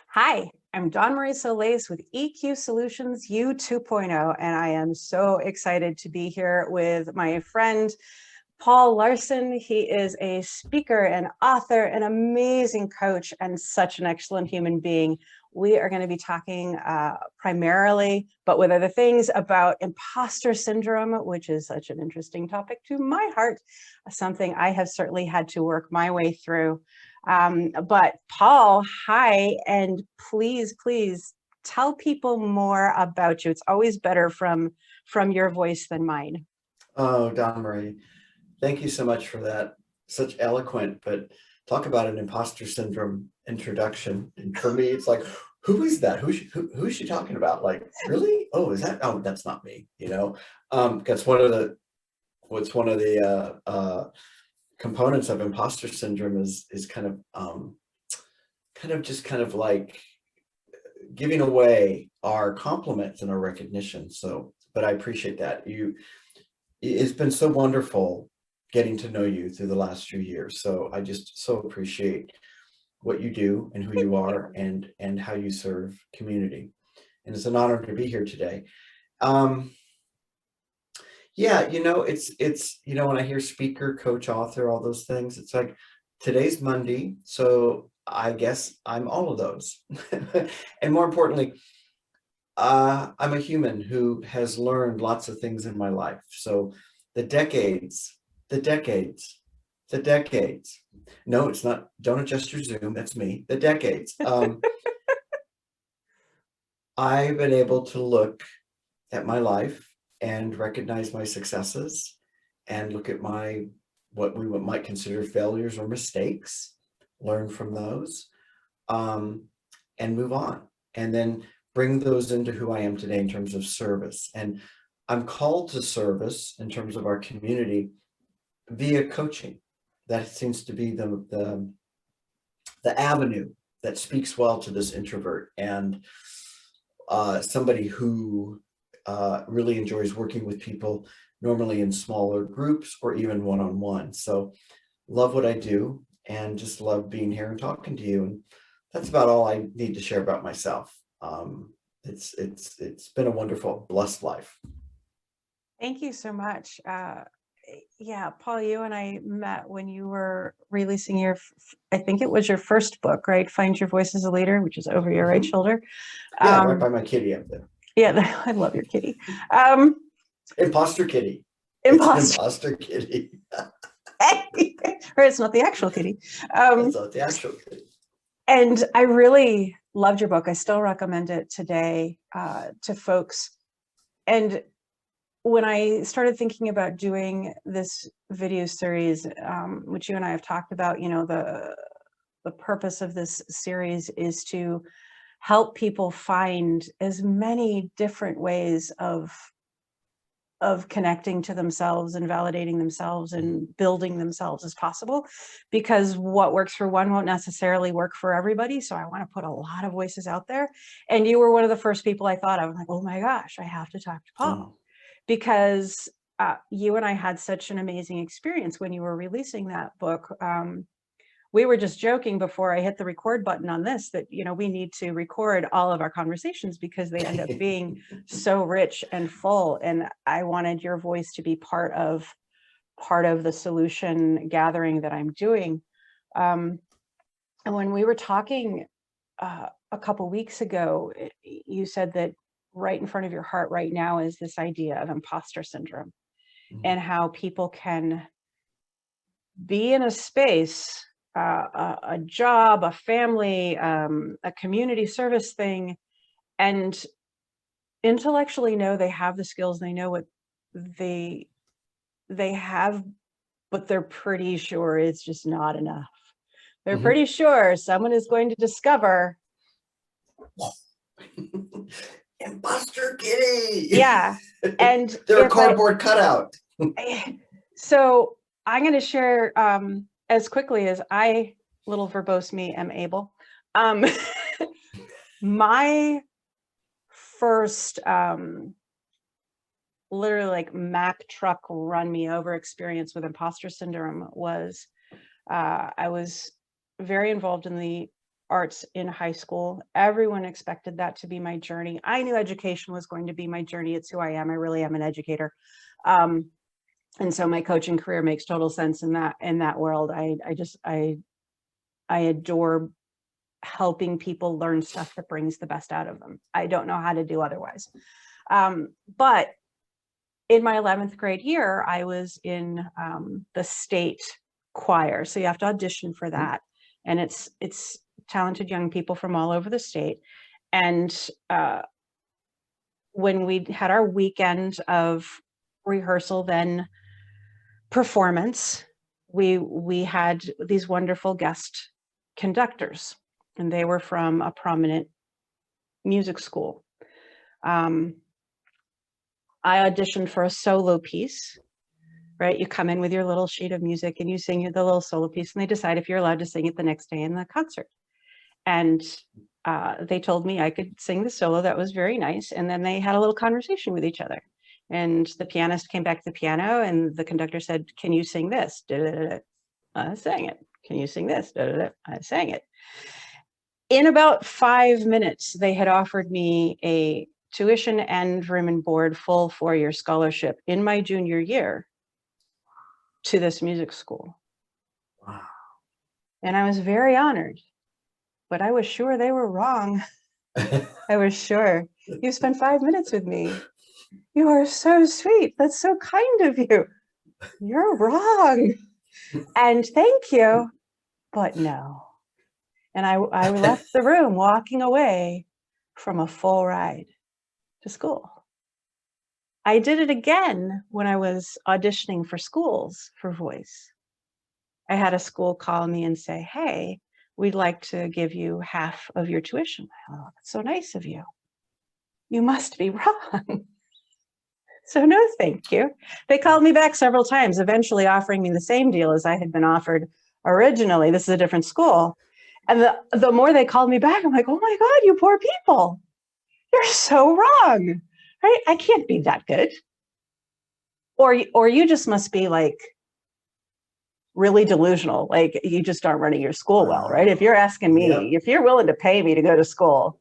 Hi, I'm Dawn Marie Solais with EQ Solutions U 2.0, and I am so excited to be here with my friend, Paul Larsen. He is a speaker and author, an amazing coach, and such an excellent human being. We are going to be talking primarily, but with other things, about imposter syndrome, which is such an interesting topic to my heart, something I have certainly had to work my way through. But Paul, hi, and please tell people more about you. It's always better from your voice than mine. Oh, Don Marie, thank you so much for that. Such eloquent, but talk about an imposter syndrome introduction. And for me, it's like, who is that? Who's she talking about? Like, really? Oh, is that? Oh, that's not me. That's one of the components of imposter syndrome is kind of like giving away our compliments and our recognition. So, but I appreciate that. It's been so wonderful getting to know you through the last few years. So I just so appreciate what you do and who you are and how you serve community. And it's an honor to be here today. Yeah, when I hear speaker, coach, author, all those things, it's like today's Monday, so I guess I'm all of those. And more importantly, I'm a human who has learned lots of things in my life. So the decades, the decades, the decades. No, it's not. Don't adjust your Zoom. That's me. The decades. I've been able to look at my life and recognize my successes and look at what we might consider failures or mistakes, learn from those, and move on. And then bring those into who I am today in terms of service. And I'm called to service in terms of our community via coaching. That seems to be the avenue that speaks well to this introvert and somebody who really enjoys working with people, normally in smaller groups or even one-on-one. So love what I do and just love being here and talking to you. And that's about all I need to share about myself. It's been a wonderful, blessed life. Thank you so much. Yeah, Paul, you and I met when you were releasing I think it was your first book, right? Find Your Voice as a Leader, which is over your right shoulder. Yeah, right by my kitty up there. Yeah, I love your kitty. Imposter kitty. Imposter kitty. Or it's not the actual kitty. It's not the actual kitty. And I really loved your book. I still recommend it today to folks. And when I started thinking about doing this video series, which you and I have talked about, the purpose of this series is to help people find as many different ways of connecting to themselves and validating themselves and building themselves as possible, because what works for one won't necessarily work for everybody. So I want to put a lot of voices out there. And you were one of the first people I thought of. I'm like, oh my gosh, I have to talk to Paul. Because you and I had such an amazing experience when you were releasing that book. We were just joking before I hit the record button on this that, we need to record all of our conversations because they end up being so rich and full. And I wanted your voice to be part of the solution gathering that I'm doing. And when we were talking a couple weeks ago, you said that right in front of your heart right now is this idea of imposter syndrome, and how people can be in a space, a job, a family, a community service thing, and intellectually know they have the skills, they know what they have, but they're pretty sure it's just not enough. They're pretty sure someone is going to discover Imposter kitty. Yeah. And they're a cardboard cutout. So I'm going to share as quickly as little verbose me, am able. My first literally like Mack truck run me over experience with imposter syndrome was I was very involved in the arts in high school. Everyone expected that to be my journey. I knew education was going to be my journey. It's who I am. I really am an educator. And so my coaching career makes total sense in that world. I adore helping people learn stuff that brings the best out of them. I don't know how to do otherwise. But in my 11th grade year, I was in the state choir. So you have to audition for that. And it's talented young people from all over the state. And when we had our weekend of rehearsal, then performance, we had these wonderful guest conductors, and they were from a prominent music school. I auditioned for a solo piece, right? You come in with your little sheet of music and you sing the little solo piece, and they decide if you're allowed to sing it the next day in the concert. And they told me I could sing the solo. That was very nice. And then they had a little conversation with each other. And the pianist came back to the piano, and the conductor said, "Can you sing this?" Da-da-da-da. I sang it. "Can you sing this?" Da-da-da. I sang it. In about 5 minutes, they had offered me a tuition and room and board full 4-year scholarship in my junior year to this music school. Wow. And I was very honored, but I was sure they were wrong. I was sure. "You spent 5 minutes with me. You are so sweet. That's so kind of you. You're wrong. And thank you, but no." And I left the room walking away from a full ride to school. I did it again when I was auditioning for schools for voice. I had a school call me and say, "Hey, we'd like to give you half of your tuition." "Oh, that's so nice of you. You must be wrong." So no, thank you. They called me back several times, eventually offering me the same deal as I had been offered originally. This is a different school. And the more they called me back, I'm like, "Oh my God, you poor people. You're so wrong, right? I can't be that good. Or you just must be like really delusional. Like you just aren't running your school well, right? If you're asking me, Yep. if you're willing to pay me to go to school,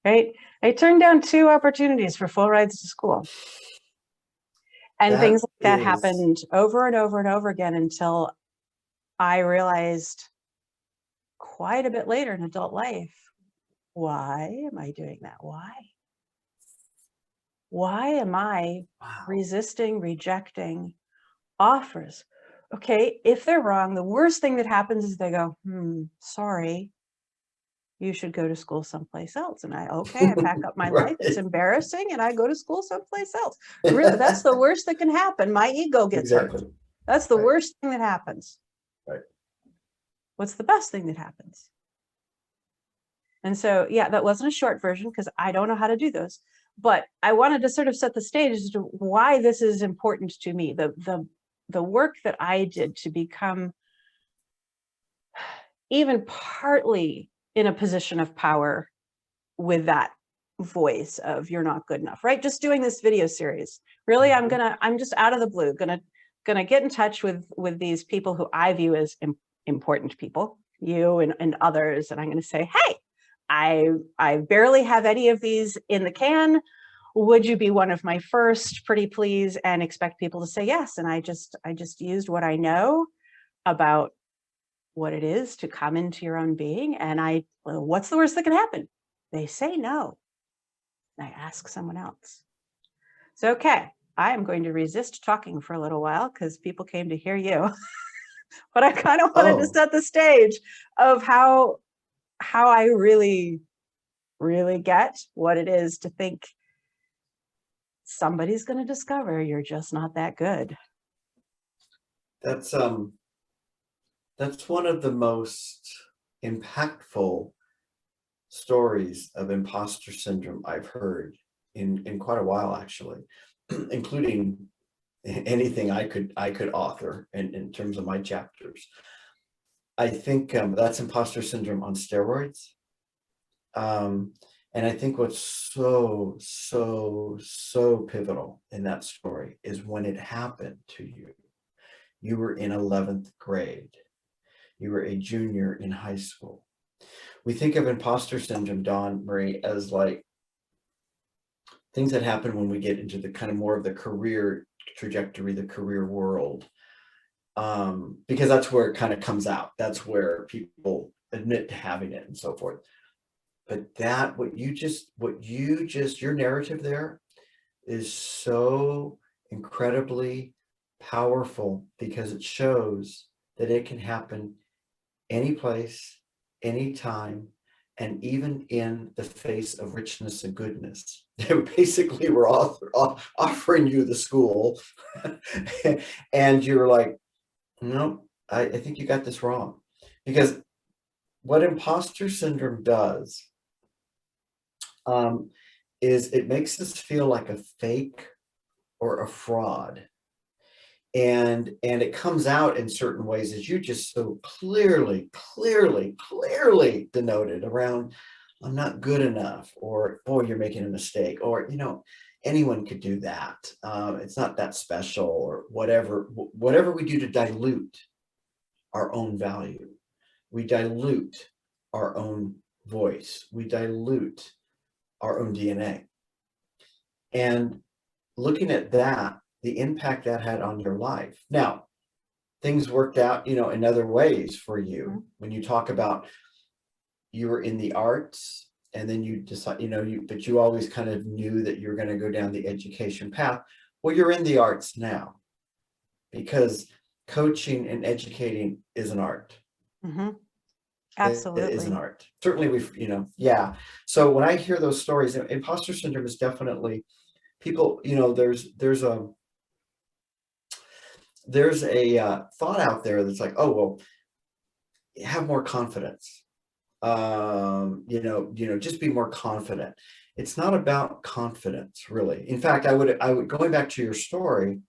right?" I turned down 2 opportunities for full rides to school. And That things like that is- happened over and over and over again until I realized quite a bit later in adult life, why am I doing that? Why am I Wow. resisting, rejecting offers? Okay, if they're wrong, the worst thing that happens is they go, "Sorry, you should go to school someplace else." And I pack up my life. It's Right. embarrassing. And I go to school someplace else. Really, that's the worst that can happen. My ego gets hurt. Exactly. That's the Right. worst thing that happens. Right. What's the best thing that happens? And so, yeah, that wasn't a short version because I don't know how to do those. But I wanted to sort of set the stage as to why this is important to me. The work that I did to become even partly in a position of power with that voice of "you're not good enough," right? Just doing this video series. Really, I'm just out of the blue gonna get in touch with these people who I view as important people, you and others, and I'm gonna say, "Hey, I barely have any of these in the can. Would you be one of my first, pretty please?" And expect people to say yes. And I just used what I know about what it is to come into your own being. And what's the worst that can happen? They say no. I ask someone else. So, okay, I am going to resist talking for a little while because people came to hear you. But I kind of wanted to set the stage of how I really, really get what it is to think somebody's going to discover you're just not that good. That's one of the most impactful stories of imposter syndrome I've heard in quite a while, actually, including anything I could author in terms of my chapters. I think that's imposter syndrome on steroids. And I think what's so pivotal in that story is when it happened to you. You were in 11th grade. You were a junior in high school. we think of imposter syndrome, Dawn Marie, as like things that happen when we get into the kind of more of the career trajectory, the career world, because that's where it kind of comes out. That's where people admit to having it and so forth. But that, your narrative there is so incredibly powerful, because it shows that it can happen any place, anytime, and even in the face of richness and goodness. Basically, we're offering you the school, and you're like, no, I think you got this wrong. Because what imposter syndrome does is it makes us feel like a fake or a fraud. And it comes out in certain ways, as you just so clearly denoted, around, I'm not good enough, or, oh, you're making a mistake, or, anyone could do that. It's not that special, or whatever we do to dilute our own value. We dilute our own voice. We dilute our own DNA. And looking at that, the impact that had on your life. Now, things worked out, in other ways for you. When you talk about, you were in the arts, and then you decide, but you always kind of knew that you're going to go down the education path. Well, you're in the arts now, because coaching and educating is an art. Absolutely. It is an art. Certainly yeah. So when I hear those stories, imposter syndrome is definitely, people, there's a thought out there that's like, oh, well, have more confidence. Just be more confident. It's not about confidence, really. In fact, I would going back to your story,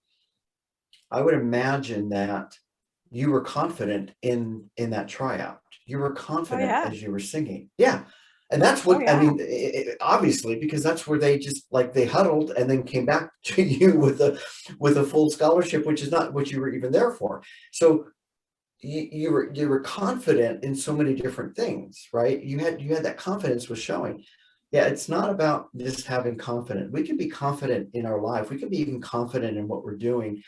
I would imagine that you were confident in that tryout. You were confident as you were singing. Yeah. And that's what, I mean, obviously, because that's where they just they huddled and then came back to you with a full scholarship, which is not what you were even there for. So you were confident in so many different things, right? You had that confidence was showing. Yeah, it's not about just having confidence. We can be confident in our life. We can be even confident in what we're doing.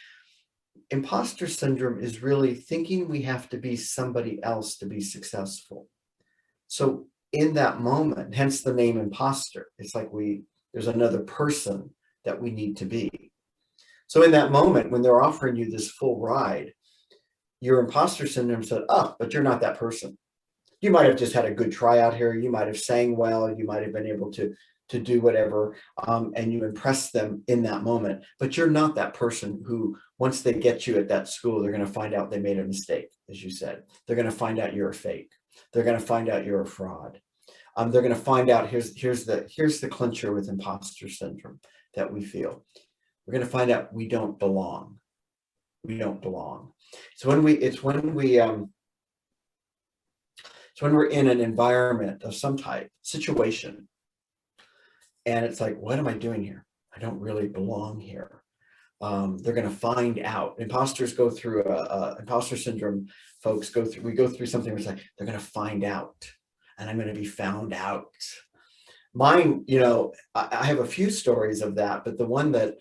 Imposter syndrome is really thinking we have to be somebody else to be successful. So in that moment, hence the name imposter, it's like there's another person that we need to be. So in that moment, when they're offering you this full ride, your imposter syndrome said, oh, but you're not that person. You might have just had a good tryout here. You might have sang well. You might have been able to do whatever, and you impress them in that moment. But you're not that person who, once they get you at that school, they're going to find out they made a mistake, as you said. They're going to find out you're a fake. They're going to find out you're a fraud. They're going to find out, here's the clincher with imposter syndrome that we feel. We're going to find out we don't belong. We don't belong. So when we're in an environment of some type, situation, and it's like, what am I doing here? I don't really belong here. They're going to find out. Imposters go through imposter syndrome. Folks we go through something where it's like, they're going to find out, and I'm going to be found out. Mine, I have a few stories of that, but the one that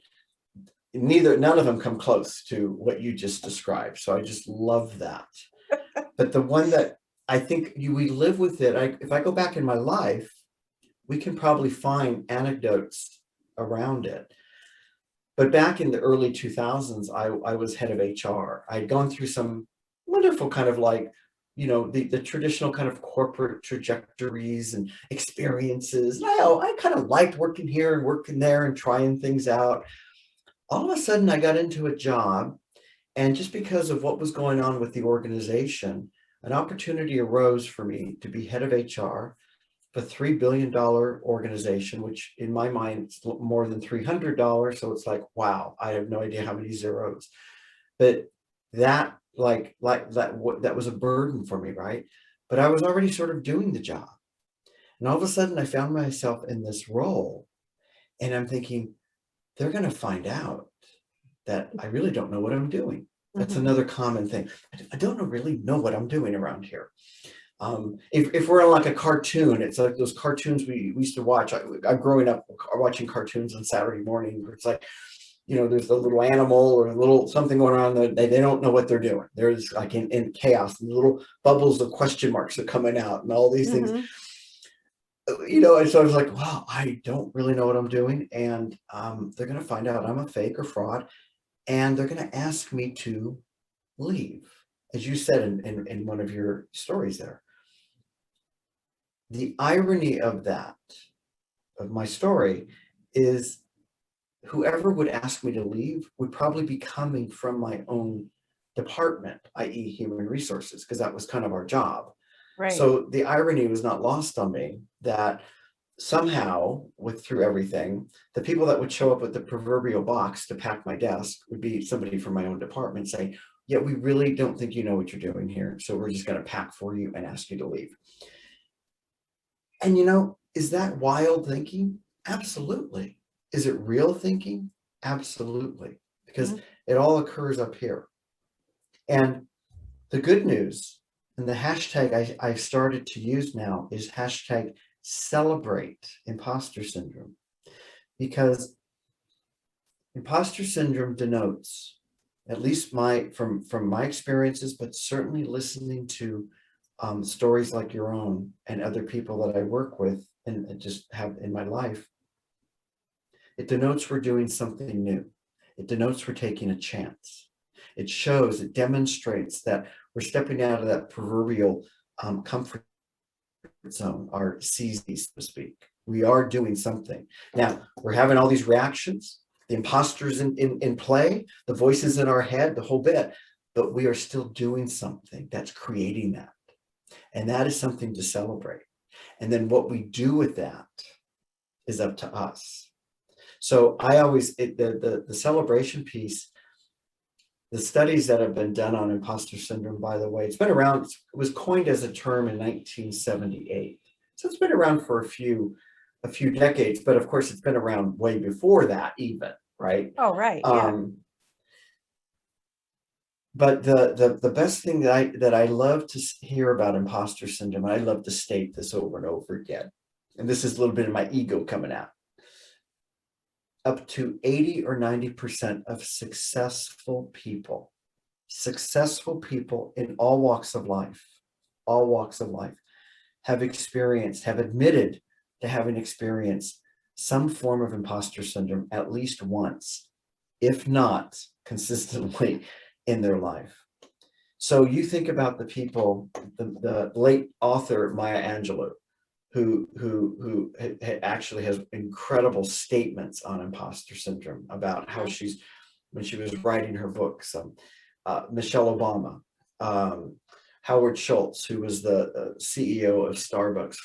none of them come close to what you just described. So I just love that. But the one that I think we live with it. If I go back in my life, we can probably find anecdotes around it. But back in the early 2000s, I was head of HR. I'd gone through some wonderful kind of the traditional kind of corporate trajectories and experiences. And I kind of liked working here and working there and trying things out. All of a sudden, I got into a job, and just because of what was going on with the organization, an opportunity arose for me to be head of HR, a $3 billion organization, which in my mind is more than $300. So it's like, wow, I have no idea how many zeros. But that that was a burden for me, right? But I was already sort of doing the job. And all of a sudden I found myself in this role, and I'm thinking, they're going to find out that I really don't know what I'm doing. That's another common thing. I don't really know what I'm doing around here. If we're on like a cartoon, it's like those cartoons we used to watch. I'm growing up watching cartoons on Saturday morning, where it's like, there's a little animal or a little something going on that they don't know what they're doing. They're just like in chaos, and little bubbles of question marks are coming out and all these things. And so I was like, wow, I don't really know what I'm doing. And they're going to find out I'm a fake or fraud. And they're going to ask me to leave. As you said in one of your stories there. The irony of that, of my story, is whoever would ask me to leave would probably be coming from my own department, i.e. human resources, because that was kind of our job. Right. So the irony was not lost on me that somehow, through everything, the people that would show up with the proverbial box to pack my desk would be somebody from my own department saying, yeah, we really don't think you know what you're doing here, so we're just going to pack for you and ask you to leave. And is that wild thinking? Absolutely. Is it real thinking? Absolutely. Because it all occurs up here. And the good news, and the hashtag I've started to use now, is hashtag celebrate imposter syndrome. Because imposter syndrome denotes, at least from my experiences, but certainly listening to stories like your own and other people that I work with and just have in my life, it denotes we're doing something new. It denotes we're taking a chance. It demonstrates that we're stepping out of that proverbial comfort zone, our CZ, so to speak. We are doing something. Now, we're having all these reactions, the imposters in play, the voices in our head, the whole bit, but we are still doing something that's creating that. And that is something to celebrate. And then what we do with that is up to us. So I always, the celebration piece, the studies that have been done on imposter syndrome, by the way, it's been around, it was coined as a term in 1978. So it's been around for a few decades, but of course it's been around way before that even, right? Oh, right. Yeah. But the best thing that I love to hear about imposter syndrome, and I love to state this over and over again, and this is a little bit of my ego coming out, up to 80 or 90% of successful people in all walks of life, have admitted to having experienced some form of imposter syndrome at least once, if not consistently in their life. So you think about the people, the late author Maya Angelou, who actually has incredible statements on imposter syndrome about how when she was writing her books, Michelle Obama, Howard Schultz, who was the CEO of Starbucks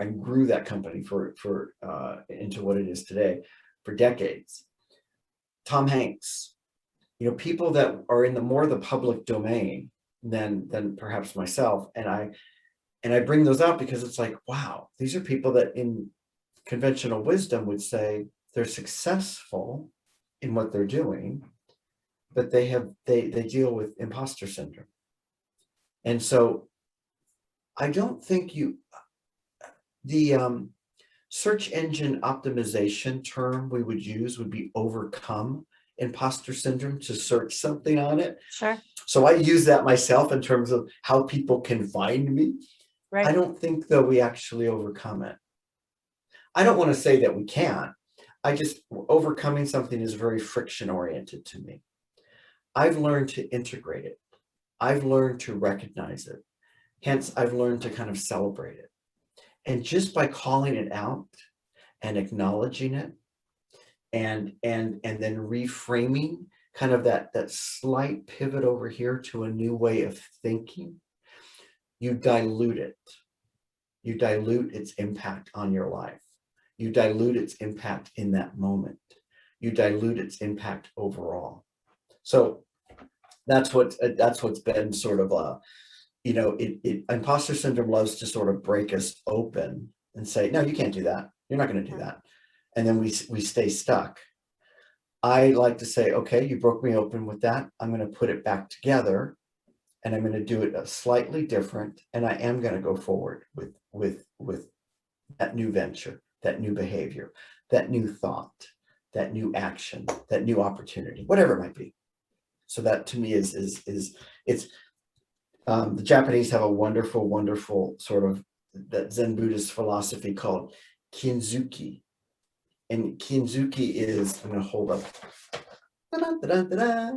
and grew that company into what it is today for decades. Tom Hanks, people that are in the public domain than perhaps myself. And I bring those up because it's like, wow, these are people that in conventional wisdom would say they're successful in what they're doing, but they deal with imposter syndrome. And so I don't think the search engine optimization term we would use would be overcome imposter syndrome, to search something on it. Sure. So I use that myself in terms of how people can find me. Right. I don't think, though, we actually overcome it. I don't want to say that we can't. Overcoming something is very friction oriented to me. I've learned to integrate it. I've learned to recognize it. Hence, I've learned to kind of celebrate it. And just by calling it out and acknowledging it, and then reframing kind of that slight pivot over here to a new way of thinking, you dilute it. You dilute its impact on your life. You dilute its impact in that moment. You dilute its impact overall. So that's what's been sort of imposter syndrome loves to sort of break us open and say, no, you can't do that. You're not going to do that. And then we stay stuck. I like to say, okay, you broke me open with that. I'm going to put it back together and I'm going to do it slightly different, and I am going to go forward with that new venture, that new behavior, that new thought, that new action, that new opportunity, whatever it might be. So that to me is it's the Japanese have a wonderful sort of that Zen Buddhist philosophy called Kinzuki. And Kinzuki is, I'm going to hold up. Da-da-da-da-da.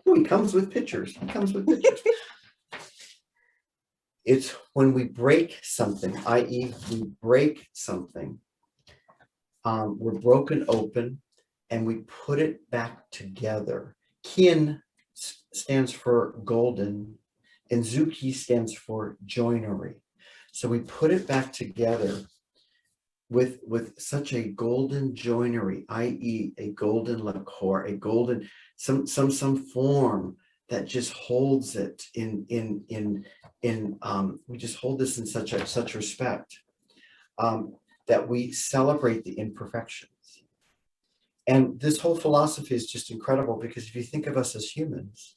Ooh, he comes with pictures. He comes with pictures. It's when we break something, i.e., we break something, we're broken open, and we put it back together. Kin stands for golden, and Zuki stands for joinery. So we put it back together with such a golden joinery, i.e., a golden lacquer, a golden some form that just holds it in we just hold this in such respect, that we celebrate the imperfections. And this whole philosophy is just incredible, because if you think of us as humans,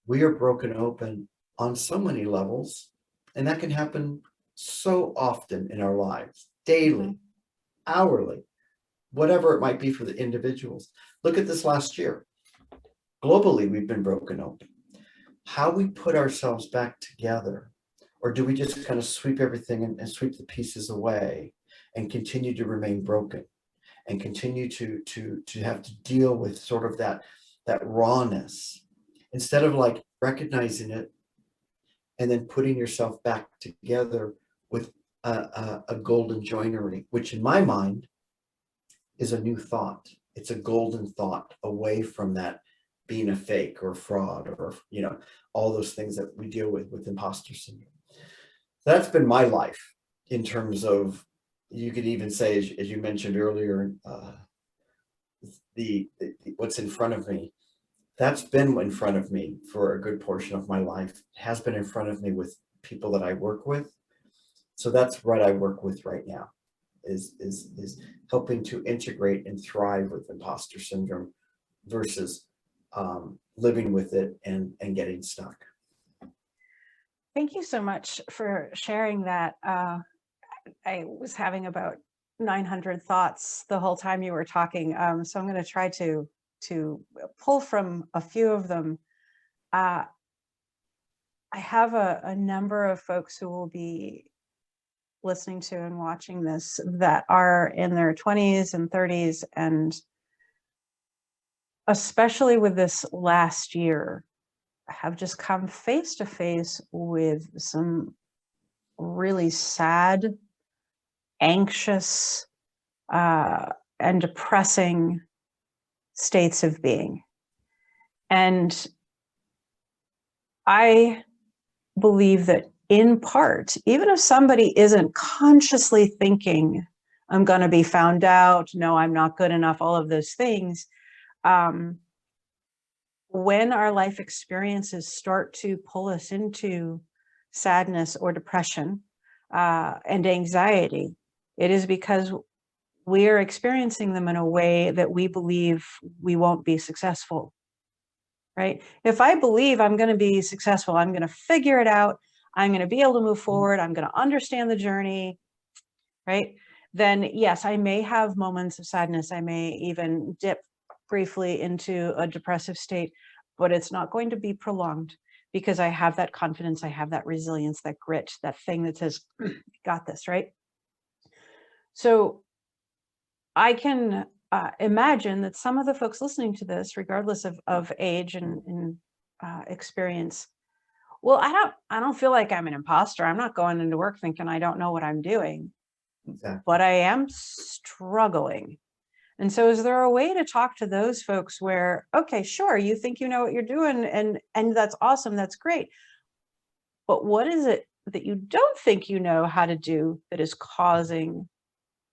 we are broken open on so many levels, and that can happen so often in our lives, daily, hourly, whatever it might be for the individuals. Look at this last year. Globally, we've been broken open. How we put ourselves back together, or do we just kind of sweep everything and sweep the pieces away and continue to remain broken and continue to have to deal with sort of that rawness, instead of like recognizing it and then putting yourself back together with a golden joinery, which in my mind is a new thought. It's a golden thought away from that being a fake or fraud, or, you know, all those things that we deal with imposter syndrome. That's been my life in terms of, you could even say, as you mentioned earlier, the what's in front of me. That's been in front of me for a good portion of my life. It has been in front of me with people that I work with. So that's what I work with right now, is helping to integrate and thrive with imposter syndrome versus living with it and getting stuck. Thank you so much for sharing that. I was having about 900 thoughts the whole time you were talking. So I'm going to try to pull from a few of them. I have a number of folks who will be listening to and watching this that are in their 20s and 30s, and especially with this last year, have just come face to face with some really sad, anxious, and depressing states of being. And I believe that in part, even if somebody isn't consciously thinking, I'm going to be found out, no, I'm not good enough, all of those things, when our life experiences start to pull us into sadness or depression and anxiety, it is because we are experiencing them in a way that we believe we won't be successful, right? If I believe I'm going to be successful, I'm going to figure it out, I'm going to be able to move forward, I'm going to understand the journey, right? Then yes, I may have moments of sadness. I may even dip briefly into a depressive state, but it's not going to be prolonged, because I have that confidence, I have that resilience, that grit, that thing that says, got this, right? So I can imagine that some of the folks listening to this, regardless of age and experience, well, I don't feel like I'm an imposter. I'm not going into work thinking I don't know what I'm doing, Exactly. but I am struggling. And so is there a way to talk to those folks where, okay, sure, you think you know what you're doing, and that's awesome, that's great, but what is it that you don't think you know how to do that is causing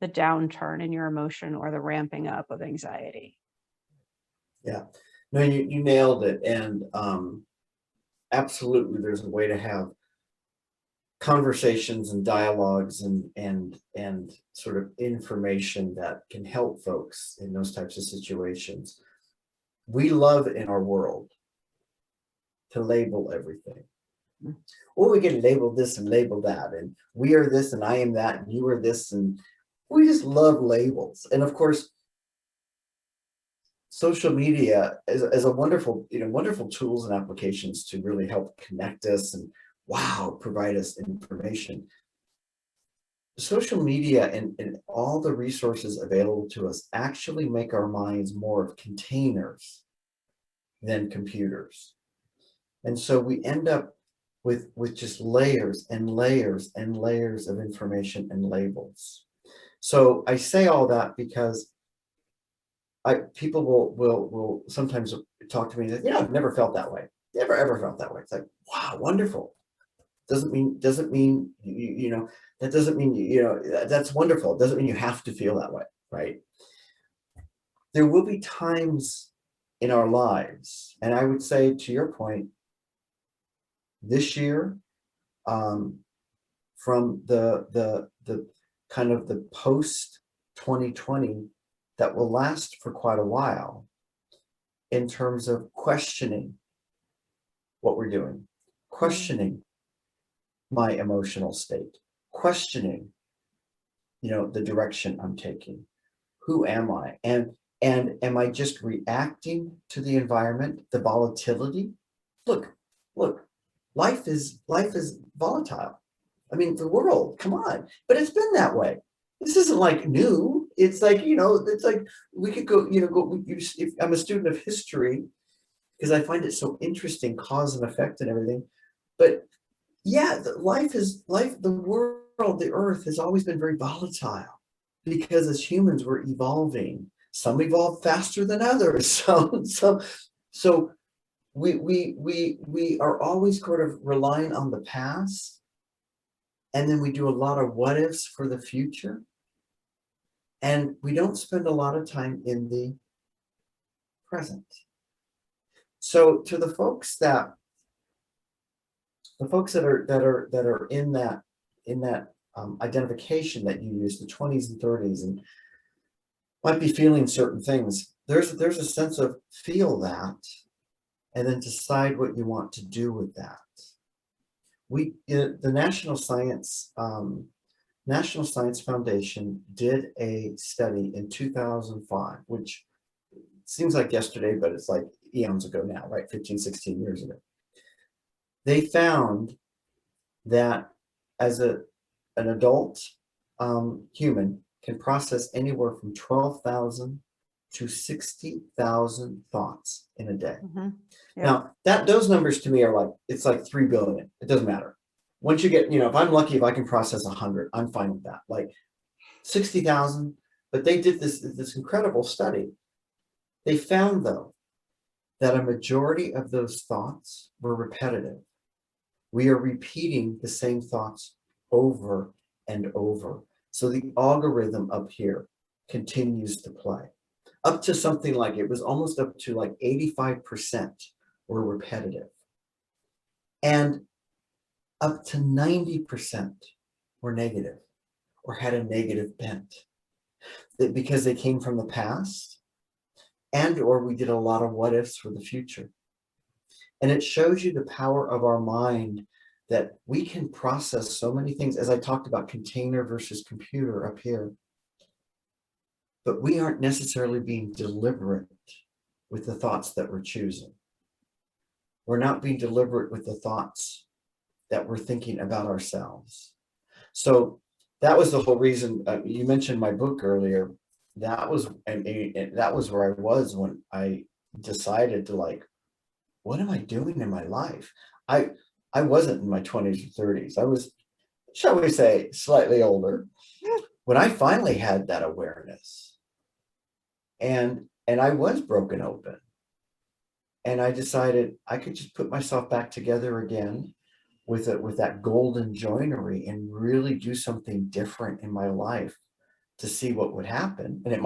the downturn in your emotion or the ramping up of anxiety? Yeah, no, you nailed it. And absolutely, there's a way to have conversations and dialogues and sort of information that can help folks in those types of situations. We love in our world to label everything. Or we can label this and label that, and we are this and I am that, and you are this, and we just love labels. And of course, social media is a wonderful, wonderful tools and applications to really help connect us and wow, provide us information. Social media and all the resources available to us actually make our minds more of containers than computers. And so we end up with just layers and layers and layers of information and labels. So I say all that because people will sometimes talk to me and say, I've never felt that way. Never ever felt that way. It's like, wow, wonderful. Doesn't mean that doesn't mean that's wonderful. It doesn't mean you have to feel that way, right? There will be times in our lives, and I would say to your point, this year, from the kind of the post 2020 that will last for quite a while, in terms of questioning what we're doing, questioning my emotional state, questioning, the direction I'm taking. Who am I? And am I just reacting to the environment, the volatility? Look, life is volatile. I mean, the world, come on, but it's been that way. This isn't like new. It's like, it's like we could go, if I'm a student of history, because I find it so interesting, cause and effect and everything. But yeah, the world, the earth has always been very volatile because as humans we're evolving. Some evolve faster than others. So we are always sort of relying on the past, and then we do a lot of what ifs for the future. And we don't spend a lot of time in the present. So to the folks that are in that identification that you use, the 20s and 30s, and might be feeling certain things, there's a sense of feel that, and then decide what you want to do with that. The National Science Foundation did a study in 2005, which seems like yesterday, but it's like eons ago now, right? 15, 16 years ago. They found that as an adult human can process anywhere from 12,000 to 60,000 thoughts in a day. Mm-hmm. Yeah. Now, those numbers to me are like, it's like 3 billion. It doesn't matter. Once you get, if I'm lucky, if I can process 100, I'm fine with that. Like 60,000, but they did this incredible study. They found, though, that a majority of those thoughts were repetitive. We are repeating the same thoughts over and over. So the algorithm up here continues to play. Up to something like, it was almost up to like 85% were repetitive. And up to 90% were negative or had a negative bent. Because they came from the past, and or we did a lot of what ifs for the future. And it shows you the power of our mind, that we can process so many things, as I talked about container versus computer up here. But we aren't necessarily being deliberate with the thoughts that we're choosing. We're not being deliberate with the thoughts that we're thinking about ourselves. So that was the whole reason. You mentioned my book earlier. That was where I was when I decided to, like, what am I doing in my life? I wasn't in my 20s or 30s. I was, shall we say, slightly older when I finally had that awareness. And I was broken open. And I decided I could just put myself back together again with that golden joinery and really do something different in my life to see what would happen. And it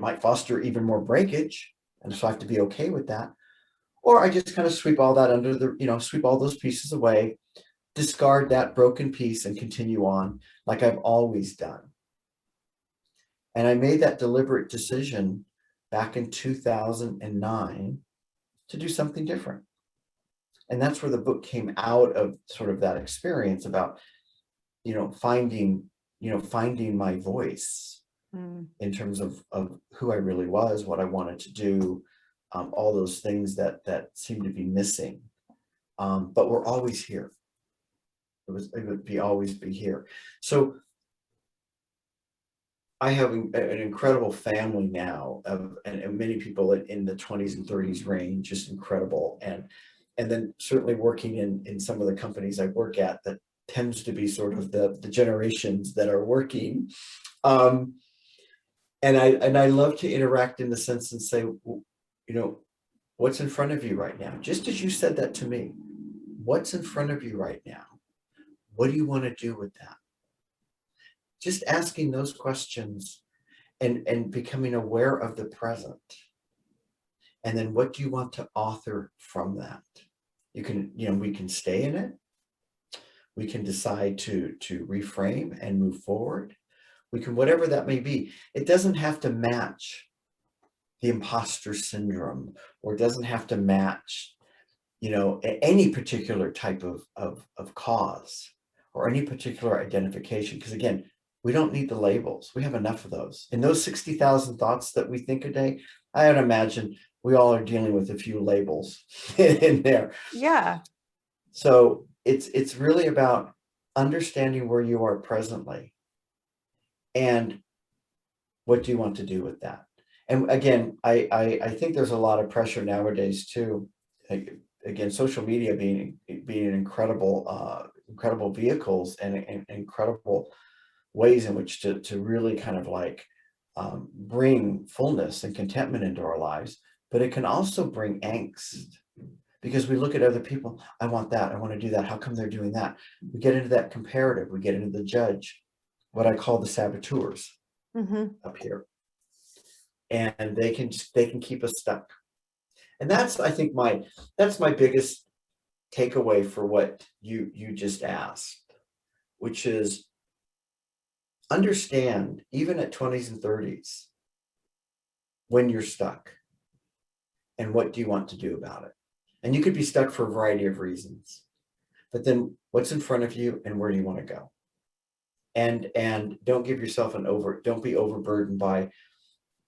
might foster even more breakage. And so I have to be okay with that. Or I just kind of sweep all that under the, sweep all those pieces away, discard that broken piece and continue on like I've always done. And I made that deliberate decision back in 2009 to do something different. And that's where the book came out of, sort of that experience about, finding my voice in terms of who I really was, what I wanted to do, all those things that seem to be missing. But we're always here. It would be always be here. So I have an incredible family now and many people in the 20s and 30s range, just incredible. And then certainly working in some of the companies I work at, that tends to be sort of the generations that are working. And I love to interact in the sense and say, what's in front of you right now? Just as you said that to me, what's in front of you right now? What do you want to do with that? Just asking those questions and becoming aware of the present. And then what do you want to author from that? We can stay in it. We can decide to reframe and move forward. We can, whatever that may be. It doesn't have to match the imposter syndrome, or it doesn't have to match, any particular type of cause or any particular identification. Because again, we don't need the labels. We have enough of those. In those 60,000 thoughts that we think a day, I would imagine we all are dealing with a few labels in there. Yeah. So it's really about understanding where you are presently and what do you want to do with that. And again, I think there's a lot of pressure nowadays too. Again, social media being incredible vehicles and incredible ways in which to really kind of like bring fullness and contentment into our lives, but it can also bring angst because we look at other people. I want that. I want to do that. How come they're doing that? We get into that comparative. We get into the judge, what I call the saboteurs up here, and they can keep us stuck. And that's, I think, that's my biggest takeaway for what you just asked, which is understand, even at 20s and 30s, when you're stuck and what do you want to do about it. And you could be stuck for a variety of reasons, but then what's in front of you and where do you want to go? And don't give yourself don't be overburdened by,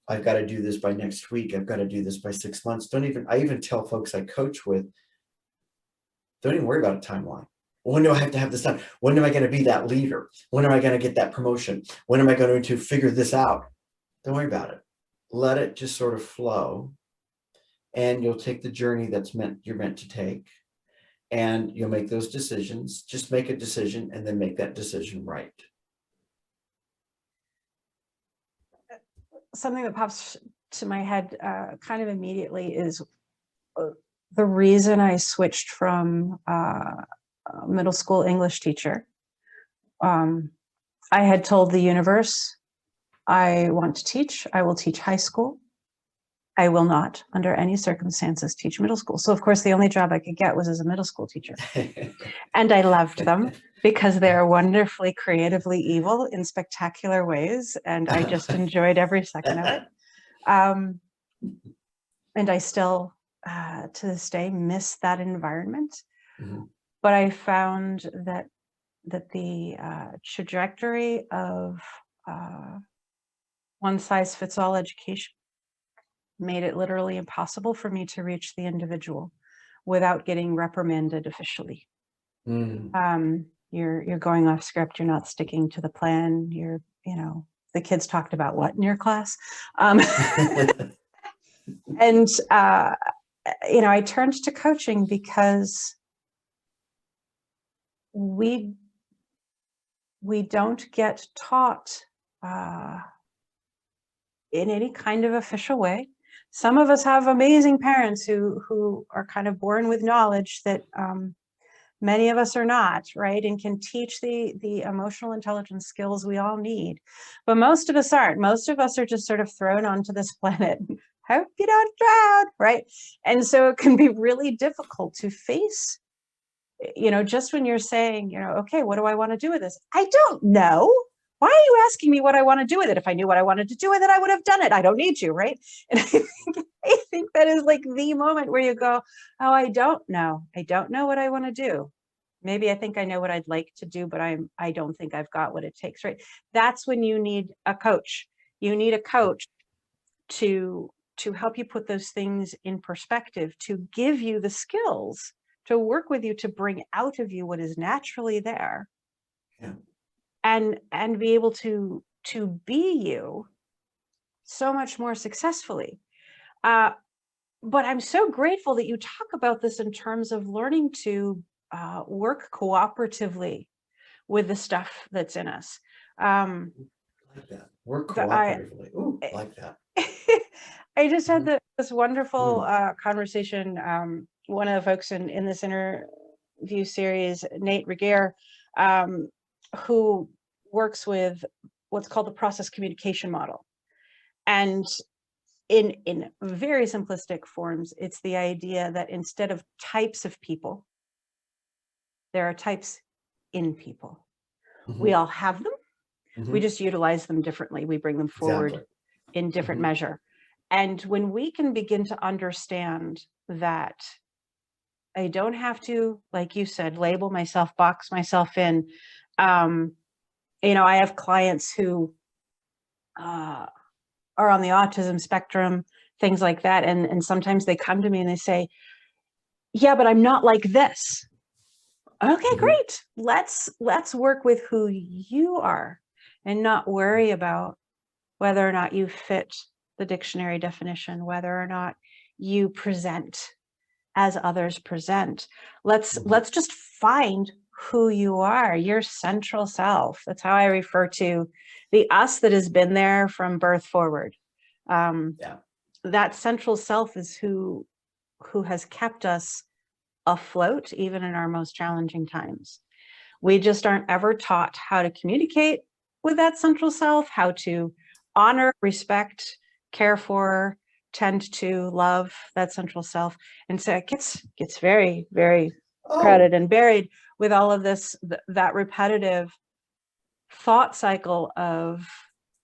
I've got to do this by next week. I've got to do this by 6 months. I even tell folks I coach with, don't even worry about a timeline. When do I have to have this done? When am I going to be that leader? When am I going to get that promotion? When am I going to figure this out? Don't worry about it. Let it just sort of flow, and you'll take the journey you're meant to take, and you'll make those decisions. Just make a decision and then make that decision right. Something that pops to my head kind of immediately is the reason I switched from middle school English teacher. I had told the universe, I want to teach. I will teach high school. I will not, under any circumstances, teach middle school. So, of course, the only job I could get was as a middle school teacher. And I loved them because they're wonderfully creatively evil in spectacular ways. And I just enjoyed every second of it. And I still, to this day, miss that environment. But I found that the trajectory of one-size-fits-all education made it literally impossible for me to reach the individual without getting reprimanded officially. You're going off script. You're not sticking to the plan. The kids talked about what in your class? And I turned to coaching because we don't get taught in any kind of official way. Some of us have amazing parents who are kind of born with knowledge that many of us are not, right? And can teach the emotional intelligence skills we all need. But most of us aren't. Most of us are just sort of thrown onto this planet. Hope you don't drown, right? And so it can be really difficult to face, just when you're saying, okay, what do I want to do with this? I don't know. Why are you asking me what I want to do with it? If I knew what I wanted to do with it, I would have done it. I don't need you, right? And I think I think that is like the moment where you go, oh, I don't know. I don't know what I want to do. Maybe I think I know what I'd like to do, but I don't think I've got what it takes, right? That's when you need a coach. You need a coach to help you put those things in perspective, to give you the skills, to work with you, to bring out of you what is naturally there. Yeah. And be able to be you so much more successfully. But I'm so grateful that you talk about this in terms of learning to work cooperatively with the stuff that's in us. Like that. Work cooperatively. Ooh, like that. I just had Mhm. this wonderful conversation. One of the folks in this interview series, Nate Regier, who works with what's called the process communication model. And in very simplistic forms, it's the idea that instead of types of people, there are types in people. We Mhm. all have them. We Mhm. just utilize them differently. We bring them forward Exactly. in different Mhm. measure. And when we can begin to understand that I don't have to, like you said, label myself, box myself in. I have clients who are on the autism spectrum, things like that. And sometimes they come to me and they say, yeah, but I'm not like this. Okay, Mhm. great. Let's work with who you are and not worry about whether or not you fit the dictionary definition, whether or not you present as others present. Mhm. Let's just find who you are, your central self. That's how I refer to the us that has been there from birth forward. Yeah. That central self is who has kept us afloat even in our most challenging times. We just aren't ever taught how to communicate with that central self, how to honor, respect, care for, tend to, love that central self. And so it gets very, very Oh, crowded and buried with all of this, that repetitive thought cycle of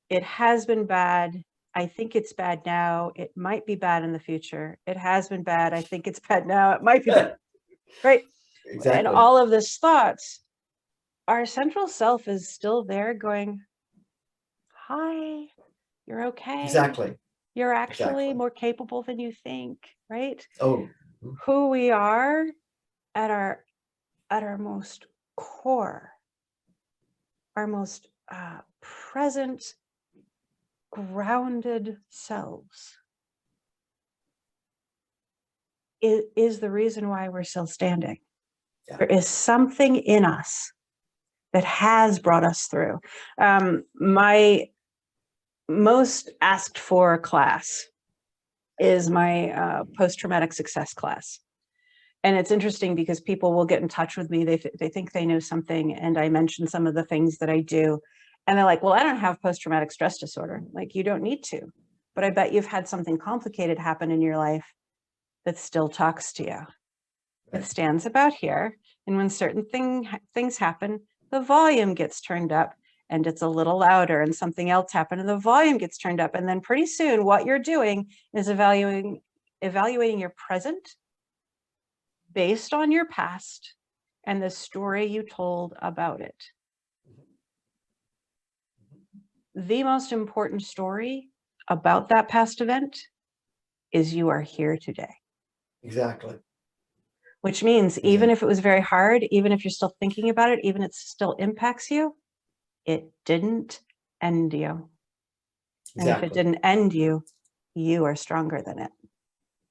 it has been bad. I think it's bad now. It might be bad in the future. It has been bad. I think it's bad now. It might be bad, right? And exactly. all of this thoughts, our central self is still there going, hi, you're okay. Exactly. You're actually Exactly. more capable than you think, right? Oh, mhm. Who we are at our most core, our most present, grounded selves is the reason why we're still standing. Yeah. There is something in us that has brought us through. My most asked for class is my post-traumatic success class. And it's interesting because people will get in touch with me. They think they know something, and I mention some of the things that I do. And they're like, well, I don't have post-traumatic stress disorder. Like, you don't need to. But I bet you've had something complicated happen in your life that still talks to you. It Right. stands about here. And when certain things happen, the volume gets turned up and it's a little louder, and something else happened and the volume gets turned up. And then pretty soon what you're doing is evaluating your present based on your past and the story you told about it. The most important story about that past event is you are here today, Exactly. which means even Exactly. if it was very hard, even if you're still thinking about it, even if it still impacts you, it didn't end you. And if it Exactly. didn't end you, you are stronger than it.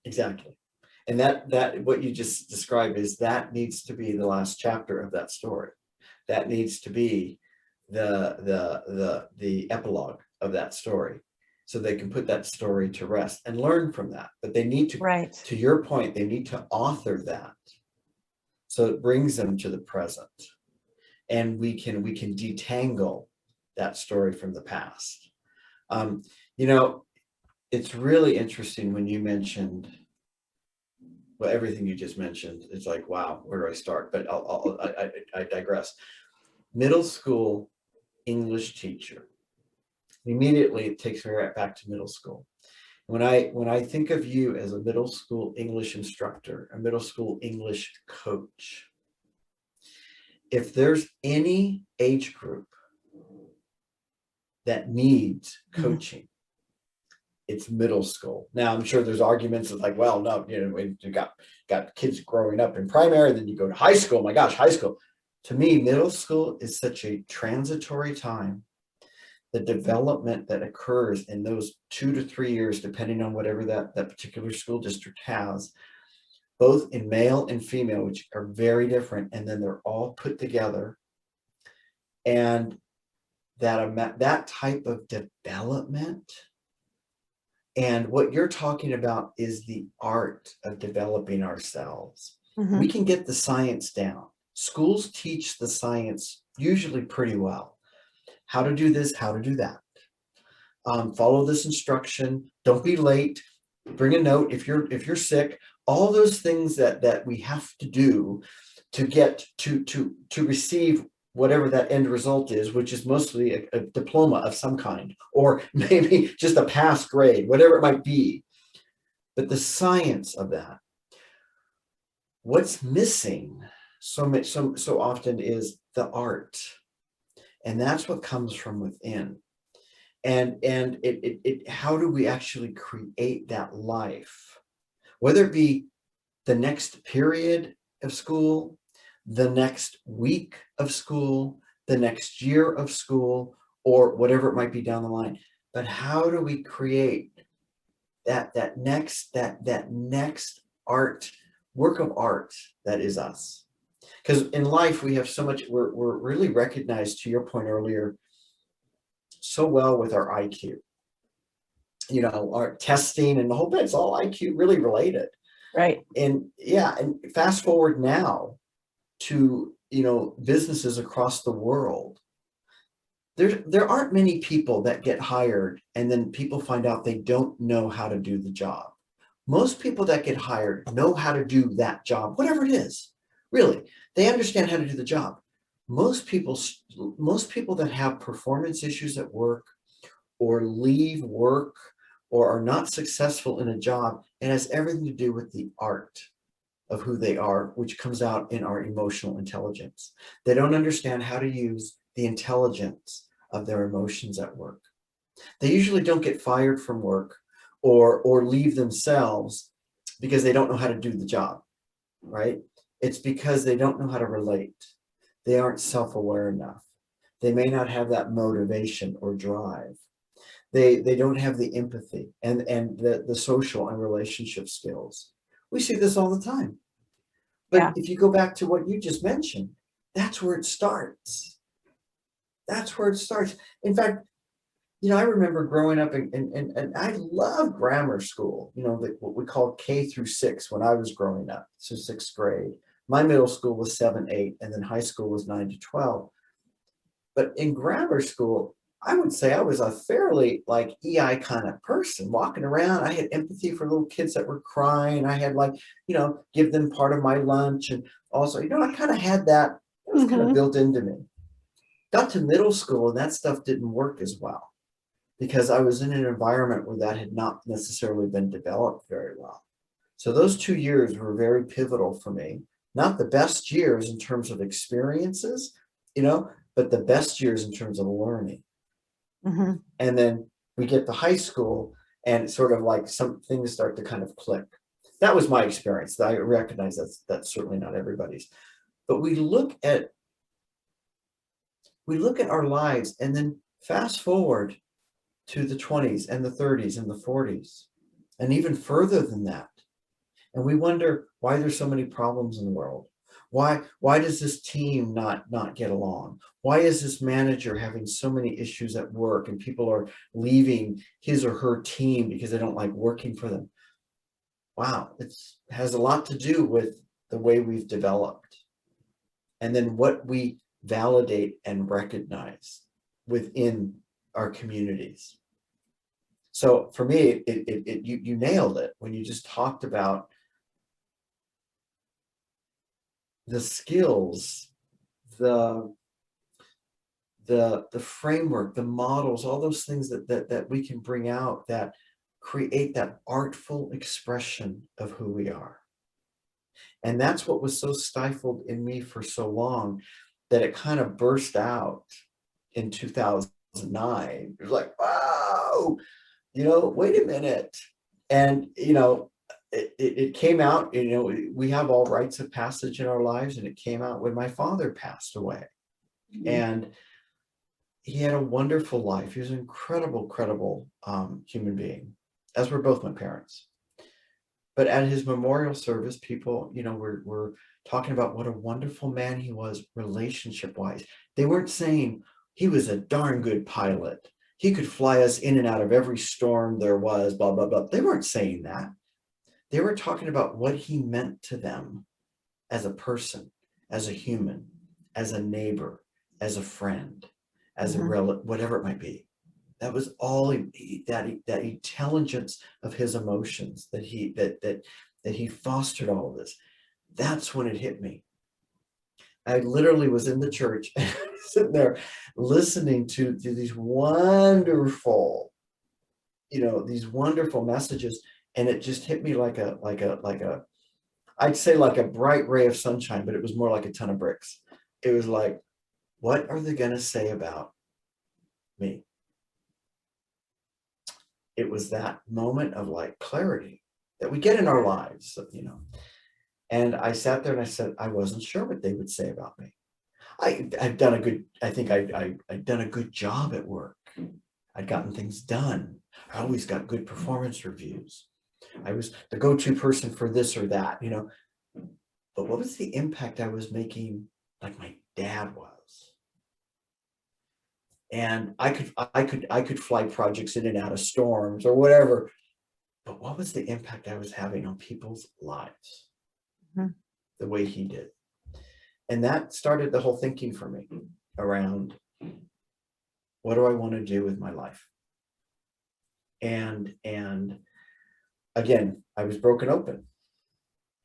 Exactly. And that what you just described is that needs to be the last chapter of that story. That needs to be the epilogue of that story, so they can put that story to rest and learn from that. But they need Right. to your point, they need to author that so it brings them to the present, and we can detangle that story from the past. Um, you know, it's really interesting when you mentioned, well, everything you just mentioned. It's like, wow, where do I start? But I digress. Middle school English teacher. Immediately, it takes me right back to middle school. When I think of you as a middle school English instructor, a middle school English coach, if there's any age group that needs coaching, it's middle school. Now, I'm sure there's arguments of like, well, no, you got kids growing up in primary, then you go to high school. My gosh, high school. To me, middle school is such a transitory time. The development that occurs in those 2 to 3 years, depending on whatever that particular school district has, both in male and female, which are very different, and then they're all put together. And that type of development, and what you're talking about is the art of developing ourselves. We can get the science down. Schools teach the science usually pretty well. How to do this, how to do that. Follow this instruction. Don't be late. Bring a note if you're sick. All those things that we have to do to get to receive whatever that end result is, which is mostly a diploma of some kind, or maybe just a pass grade, whatever it might be. But the science of that, what's missing so often is the art. And that's what comes from within. And how do we actually create that life? Whether it be the next period of school, the next week of school, the next year of school, or whatever it might be down the line. But how do we create that next work of art that is us? Because in life we have so much, we're really recognized, to your point earlier, so well with our IQ. Our testing and the whole bit, it's all IQ really related. Right. And fast forward now to businesses across the world. There aren't many people that get hired and then people find out they don't know how to do the job. Most people that get hired know how to do that job, whatever it is. Really, they understand how to do the job. Most people that have performance issues at work, or leave work, or are not successful in a job, it has everything to do with the art of who they are, which comes out in our emotional intelligence. They don't understand how to use the intelligence of their emotions at work. They usually don't get fired from work or leave themselves because they don't know how to do the job, right? It's because they don't know how to relate. They aren't self-aware enough. They may not have that motivation or drive. They don't have the empathy and the social and relationship skills. We see this all the time. But if you go back to what you just mentioned, that's where it starts. That's where it starts. In fact, I remember growing up and I loved grammar school, what we call K through 6 when I was growing up, so 6th grade. My middle school was 7, 8, and then high school was 9 to 12. But in grammar school, I would say I was a fairly EI kind of person walking around. I had empathy for little kids that were crying. I had give them part of my lunch. And also, I kind of had that, it was kind of built into me. Got to middle school and that stuff didn't work as well because I was in an environment where that had not necessarily been developed very well. So those 2 years were very pivotal for me. Not the best years in terms of experiences, but the best years in terms of learning. And then we get to high school and it's sort of some things start to kind of click. That was my experience. I recognize that's certainly not everybody's. But we look at our lives and then fast forward to the 20s and the 30s and the 40s and even further than that. And we wonder why there's so many problems in the world. Why does this team not get along? Why is this manager having so many issues at work and people are leaving his or her team because they don't like working for them? Wow, it has a lot to do with the way we've developed and then what we validate and recognize within our communities. So for me, you nailed it when you just talked about the skills, the framework, the models, all those things that we can bring out that create that artful expression of who we are. And that's what was so stifled in me for so long, that it kind of burst out in 2009. It was like, wow, wait a minute. And, it came out, we have all rites of passage in our lives, and it came out when my father passed away. And he had a wonderful life. He was an incredible human being, as were both my parents. But at his memorial service, people, were talking about what a wonderful man he was relationship-wise. They weren't saying he was a darn good pilot. He could fly us in and out of every storm there was, blah, blah, blah. They weren't saying that. They were talking about what he meant to them as a person, as a human, as a neighbor, as a friend, as a relative, whatever it might be. That was all that intelligence of his emotions, that he fostered all of this. That's when it hit me. I literally was in the church sitting there listening to these wonderful, these wonderful messages, and it just hit me like a I'd say like a bright ray of sunshine, but it was more like a ton of bricks. It was like, what are they going to say about me? It was that moment of like clarity that we get in our lives, And I sat there and I said, I wasn't sure what they would say about me. I've done a good, I think I'd done a good job at work. I'd gotten things done. I always got good performance reviews. I was the go-to person for this or that, But what was the impact I was making, like my dad was? And I could fly projects in and out of storms or whatever. But what was the impact I was having on people's lives? The way he did. And that started the whole thinking for me around, what do I want to do with my life? And again, I was broken open,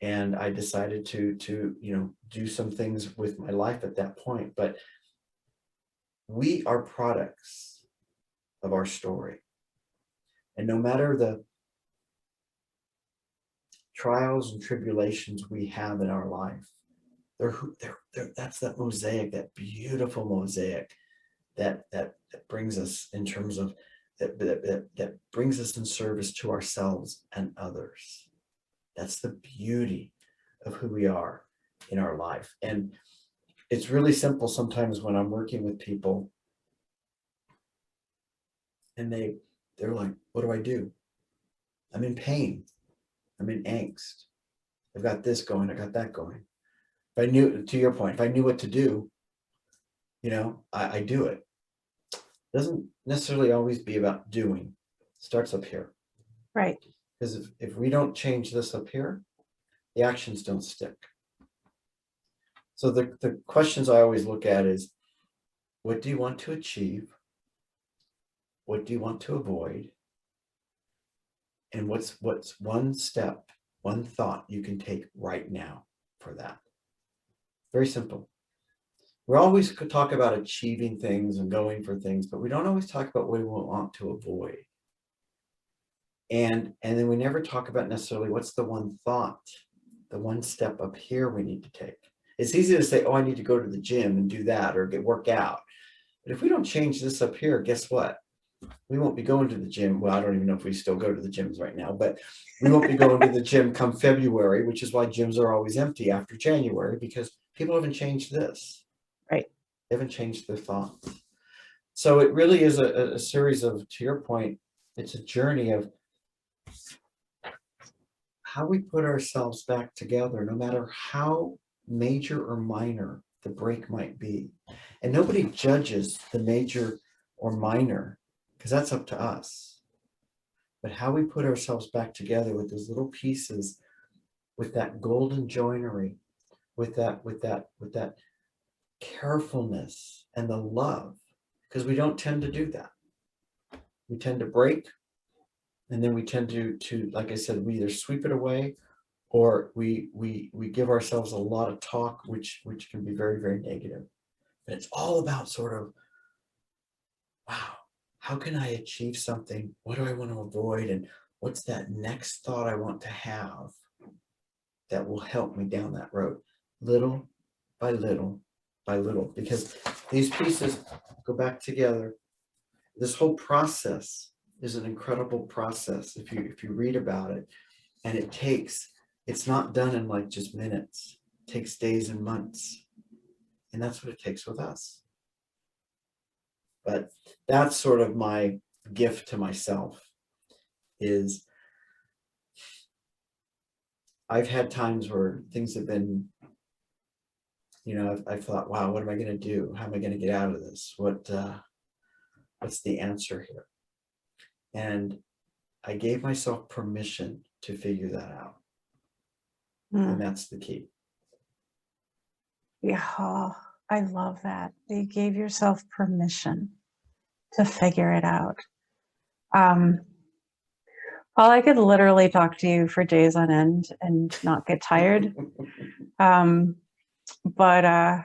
and I decided to do some things with my life at that point. But we are products of our story, and no matter the trials and tribulations we have in our life, that's that mosaic, that beautiful mosaic that brings us in terms of that brings us in service to ourselves and others. That's the beauty of who we are in our life. And it's really simple sometimes when I'm working with people and they're like, what do I do? I'm in pain. I'm in angst. I've got this going. I got that going. If I knew, to your point, if I knew what to do, I do it. It doesn't necessarily always be about doing. It starts up here. Right. Because if we don't change this up here, the actions don't stick. So the questions I always look at is, what do you want to achieve? What do you want to avoid? And what's one step, one thought you can take right now for that? Very simple. We always could talk about achieving things and going for things, but we don't always talk about what we want to avoid. And then we never talk about necessarily what's the one thought, the one step up here we need to take. It's easy to say, oh, I need to go to the gym and do that or work out. But if we don't change this up here, guess what? We won't be going to the gym. Well, I don't even know if we still go to the gyms right now, but we won't be going to the gym come February, which is why gyms are always empty after January, because people haven't changed this. Right. They haven't changed their thoughts. So it really is a series of, to your point, it's a journey of how we put ourselves back together, no matter how major or minor the break might be. And nobody judges the major or minor, because that's up to us. But how we put ourselves back together with those little pieces, with that golden joinery, with that carefulness and the love, because we don't tend to do that. We tend to break, and then we tend to, like I said, we either sweep it away, or we give ourselves a lot of talk, which can be very, very negative. But it's all about sort of, wow, how can I achieve something? What do I want to avoid? And what's that next thought I want to have that will help me down that road, little by little by little, because these pieces go back together. This whole process is an incredible process if you read about it, and it's not done in like just minutes. It takes days and months, and that's what it takes with us. But that's sort of my gift to myself, is I've had times where things have been, I've thought, wow, what am I going to do? How am I going to get out of this? What's the answer here? And I gave myself permission to figure that out. And that's the key. Yeah, oh, I love that. You gave yourself permission to figure it out. Well, I could literally talk to you for days on end and not get tired. But I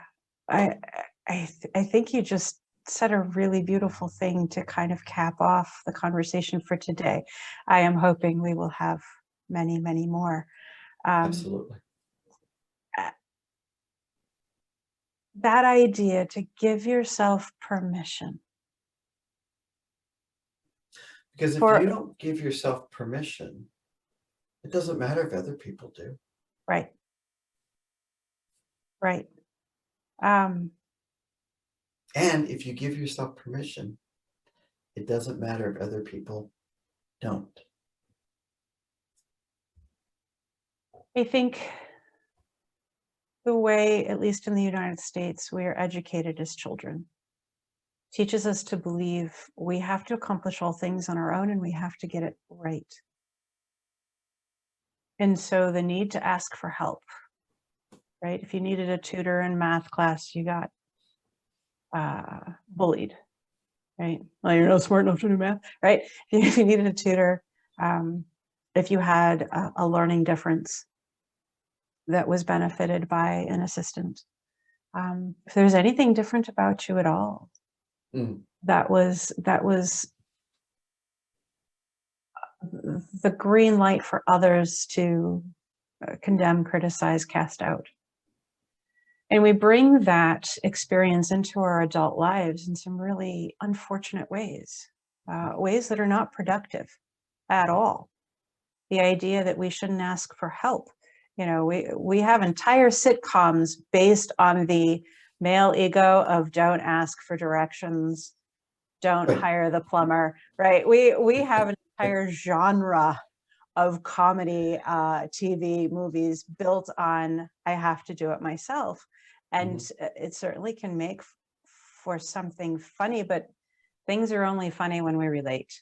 think you just said a really beautiful thing to kind of cap off the conversation for today. I am hoping we will have many, many more. Absolutely. That idea to give yourself permission. Because if you don't give yourself permission, it doesn't matter if other people do. Right. Right. And if you give yourself permission, it doesn't matter if other people don't. I think the way, at least in the United States, we are educated as children teaches us to believe we have to accomplish all things on our own and we have to get it right. And so the need to ask for help, right? If you needed a tutor in math class, you got bullied, right? Well, you're not smart enough to do math, right? If you needed a tutor, if you had a learning difference that was benefited by an assistant, if there's anything different about you at all, that was the green light for others to condemn, criticize, cast out. And we bring that experience into our adult lives in some really unfortunate ways, ways that are not productive at all. The idea that we shouldn't ask for help. We have entire sitcoms based on the male ego of don't ask for directions, don't hire the plumber, right? We have an entire genre of comedy TV movies built on I have to do it myself. And it certainly can make for something funny, but things are only funny when we relate.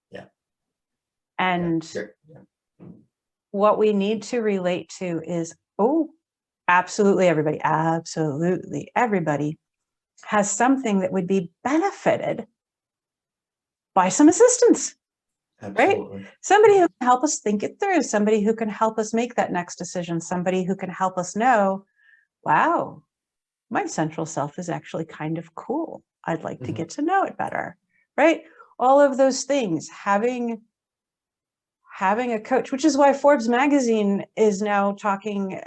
Yeah. And what we need to relate to is, absolutely everybody has something that would be benefited by some assistance. Absolutely. Right? Somebody who can help us think it through, somebody who can help us make that next decision, somebody who can help us know, wow, my central self is actually kind of cool. I'd like to get to know it better, right? All of those things, having a coach, which is why Forbes magazine is now talking,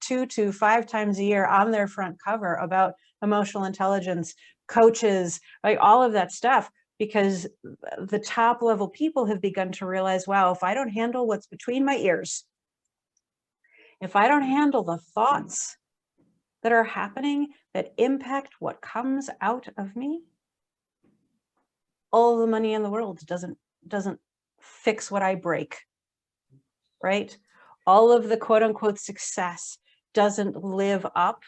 2 to 5 times a year on their front cover about emotional intelligence, coaches, like all of that stuff. Because the top level people have begun to realize, wow, if I don't handle what's between my ears, if I don't handle the thoughts that are happening that impact what comes out of me, all the money in the world doesn't fix what I break, right? All of the quote unquote success doesn't live up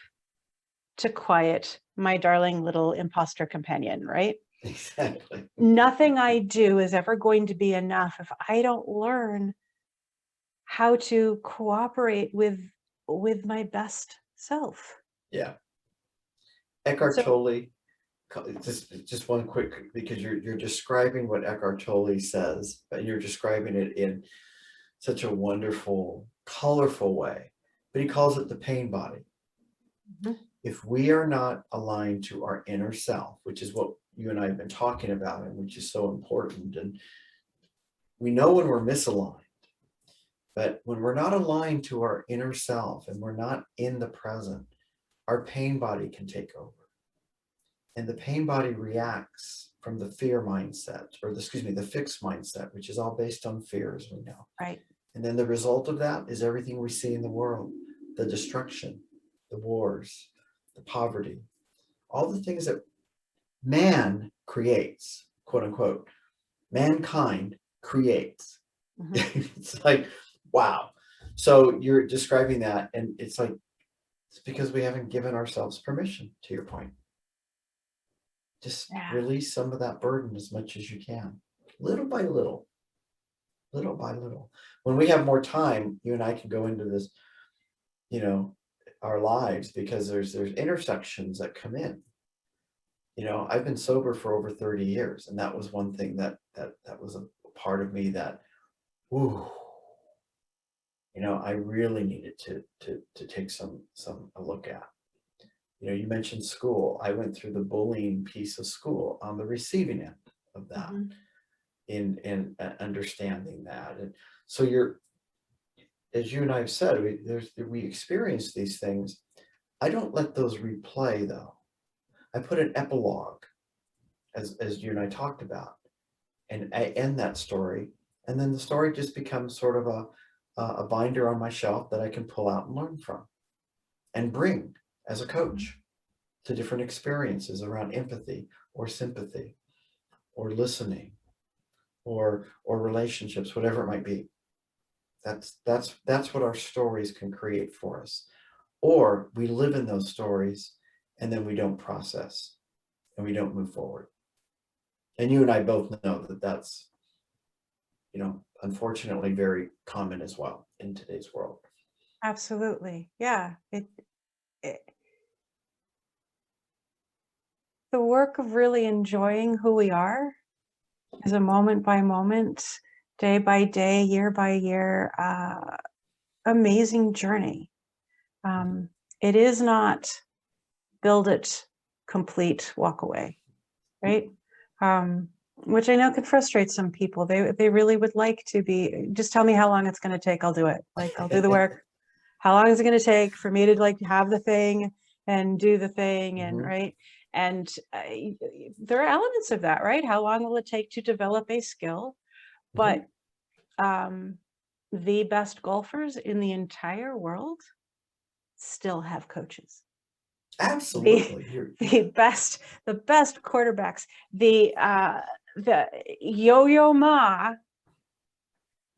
to quiet my darling little imposter companion, right? Exactly. Nothing I do is ever going to be enough if I don't learn how to cooperate with my best self. Yeah. Eckhart Tolle, just one quick, because you're describing what Eckhart Tolle says, but you're describing it in such a wonderful, colorful way. But he calls it the pain body. If we are not aligned to our inner self, which is what you and I have been talking about, and which is so important, and we know when we're misaligned, but when we're not aligned to our inner self and we're not in the present, our pain body can take over. And the pain body reacts from the fear mindset, or the fixed mindset, which is all based on fear, as we know. Right. And then the result of that is everything we see in the world, the destruction, the wars, the poverty, all the things that man creates, quote unquote, mankind creates. It's like, wow. So you're describing that, and it's like, it's because we haven't given ourselves permission, to your point. Just release some of that burden as much as you can, little by little, little by little. When we have more time, you and I can go into this, our lives, because there's intersections that come in. I've been sober for over 30 years, and that was one thing that was a part of me that, I really needed to take a look at. You mentioned school. I went through the bullying piece of school on the receiving end of that, in understanding that. And so as you and I have said, we experience these things. I don't let those replay, though. I put an epilogue, as you and I talked about, and I end that story, and then the story just becomes sort of a binder on my shelf that I can pull out and learn from, and bring as a coach to different experiences around empathy or sympathy or listening or relationships, whatever it might be. That's what our stories can create for us. Or we live in those stories and then we don't process and we don't move forward. And you and I both know that that's, unfortunately very common as well in today's world. Absolutely. Yeah. The work of really enjoying who we are is a moment by moment, day by day, year by year, amazing journey. It is not build it, complete, walk away, right? Which I know can frustrate some people. They really would like to be, just tell me how long it's going to take, I'll do it. Like, I'll do the work. How long is it going to take for me to have the thing and do the thing, and right? And there are elements of that, right? How long will it take to develop a skill? But the best golfers in the entire world still have coaches. Absolutely. The best quarterbacks, the Yo-Yo Ma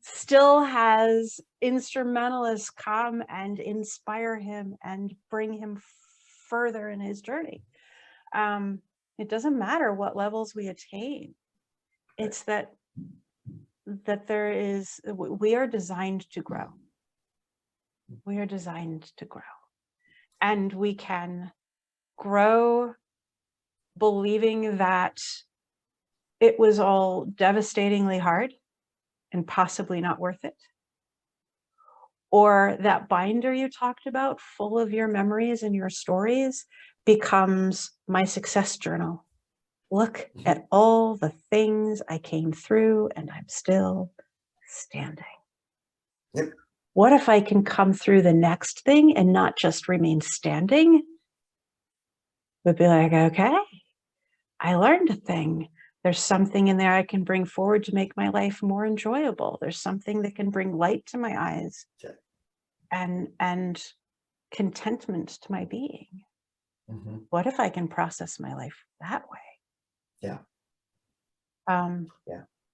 still has instrumentalists come and inspire him and bring him further in his journey. It doesn't matter what levels we attain. It's that we are designed to grow. We are designed to grow. And we can grow believing that it was all devastatingly hard and possibly not worth it. Or that binder you talked about, full of your memories and your stories, becomes my success journal. Look at all the things I came through and I'm still standing. Yep. What if I can come through the next thing and not just remain standing? Would be like, okay, I learned a thing. There's something in there I can bring forward to make my life more enjoyable. There's something that can bring light to my eyes and contentment to my being. What if I can process my life that way? Yeah. And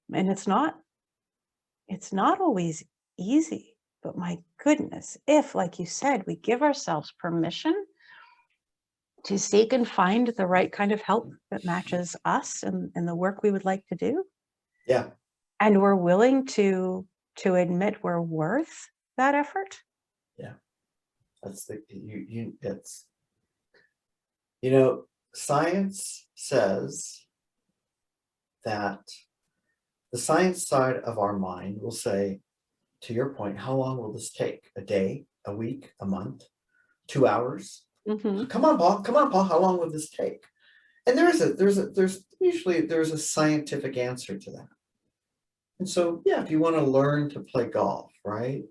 it's not always easy, but my goodness, if, like you said, we give ourselves permission to seek and find the right kind of help that matches us and the work we would like to do. Yeah. And we're willing to admit we're worth that effort. Yeah. That's science says that the science side of our mind will say, to your point, how long will this take? A day, a week, a month, 2 hours? Come on, Paul, how long will this take? And there's usually a scientific answer to that. And so, yeah, if you want to learn to play golf, right?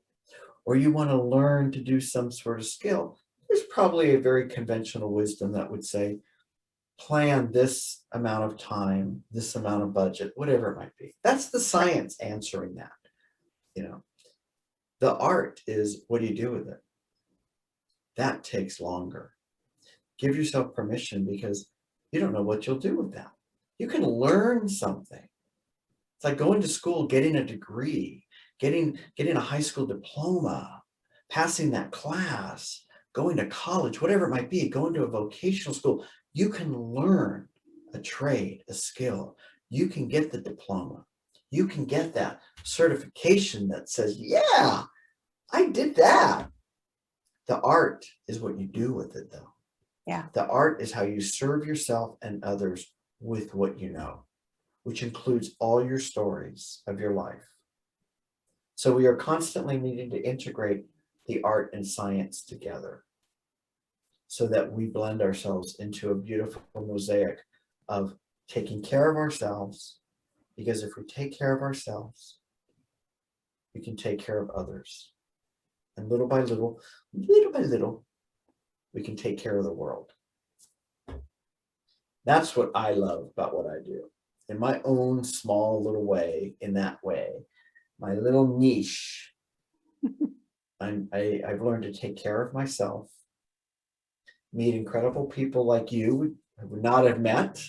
Or you want to learn to do some sort of skill, there's probably a very conventional wisdom that would say, plan this amount of time, this amount of budget, whatever it might be. That's the science answering that. You know, the art is, what do you do with it? That takes longer. Give yourself permission, because you don't know what you'll do with that. You can learn something. It's like going to school, getting a degree, getting a high school diploma, passing that class, going to college, whatever it might be, going to a vocational school. You can learn a trade, a skill. You can get the diploma. You can get that certification that says, yeah, I did that. The art is what you do with it, though. Yeah. The art is how you serve yourself and others with what you know, which includes all your stories of your life. So we are constantly needing to integrate the art and science together so that we blend ourselves into a beautiful mosaic of taking care of ourselves, because if we take care of ourselves, we can take care of others. And little by little, we can take care of the world. That's what I love about what I do. In my own small little way, in that way, my little niche, I've learned to take care of myself, meet incredible people like you. I would not have met,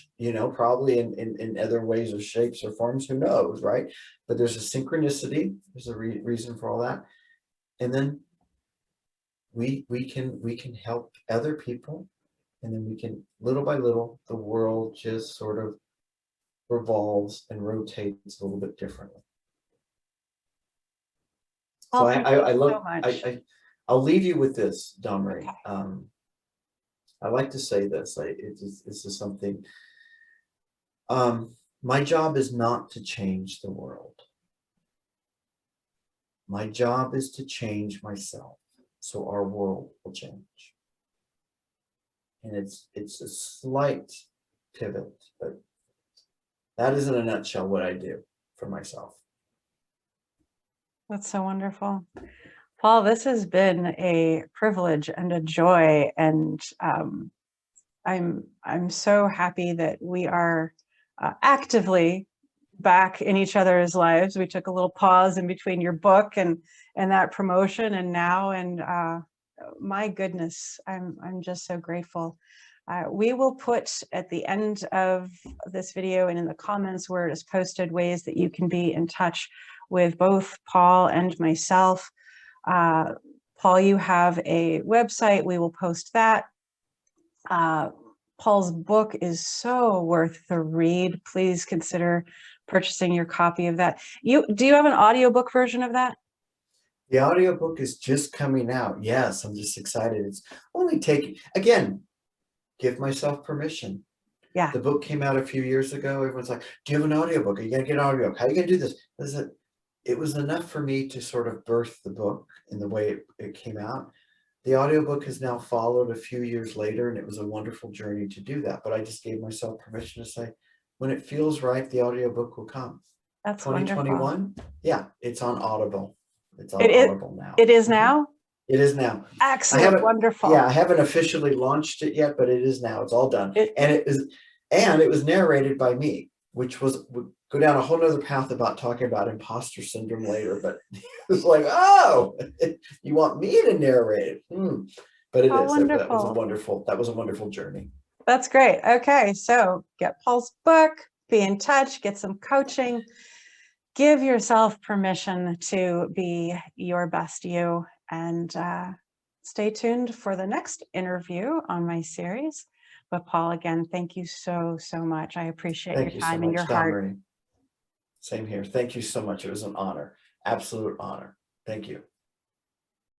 probably in other ways or shapes or forms, who knows, right? But there's a synchronicity, there's a reason for all that. And then we can help other people, and then we can, little by little, the world just sort of revolves and rotates a little bit differently. So Well, thank you I love, so much. I'll leave you with this, Domri. Okay. I like to say this, this is something, my job is not to change the world. My job is to change myself, so our world will change. And it's a slight pivot, but that is in a nutshell what I do for myself. That's so wonderful. Paul, this has been a privilege and a joy, and I'm so happy that we are actively back in each other's lives. We took a little pause in between your book and that promotion, and now, and my goodness, I'm just so grateful. We will put at the end of this video and in the comments where it is posted ways that you can be in touch with both Paul and myself. Paul, you have a website. We will post that. Paul's book is so worth the read. Please consider purchasing your copy of that. Do you have an audiobook version of that? The audiobook is just coming out. Yes, I'm just excited. It's only taking, again, give myself permission. Yeah. The book came out a few years ago. Everyone's like, do you have an audiobook? Are you going to get an audiobook? How are you going to do this? It was enough for me to sort of birth the book in the way it came out. The audiobook has now followed a few years later, and it was a wonderful journey to do that. But I just gave myself permission to say, when it feels right, the audiobook will come. That's 2021, wonderful. yeah, it's on Audible. It's on Audible now. It is now? It is now. Excellent, wonderful. Yeah, I haven't officially launched it yet, but it is now. It's all done. And it was narrated by me, which would go down a whole nother path about talking about imposter syndrome later, but it was like, oh, you want me to narrate it? But it is. That was a wonderful journey. That's great. Okay, so get Paul's book, be in touch, get some coaching, give yourself permission to be your best you, and stay tuned for the next interview on my series. But Paul, again, thank you so much. I appreciate your time and your heart. Same here. Thank you so much. It was an honor. Absolute honor. Thank you.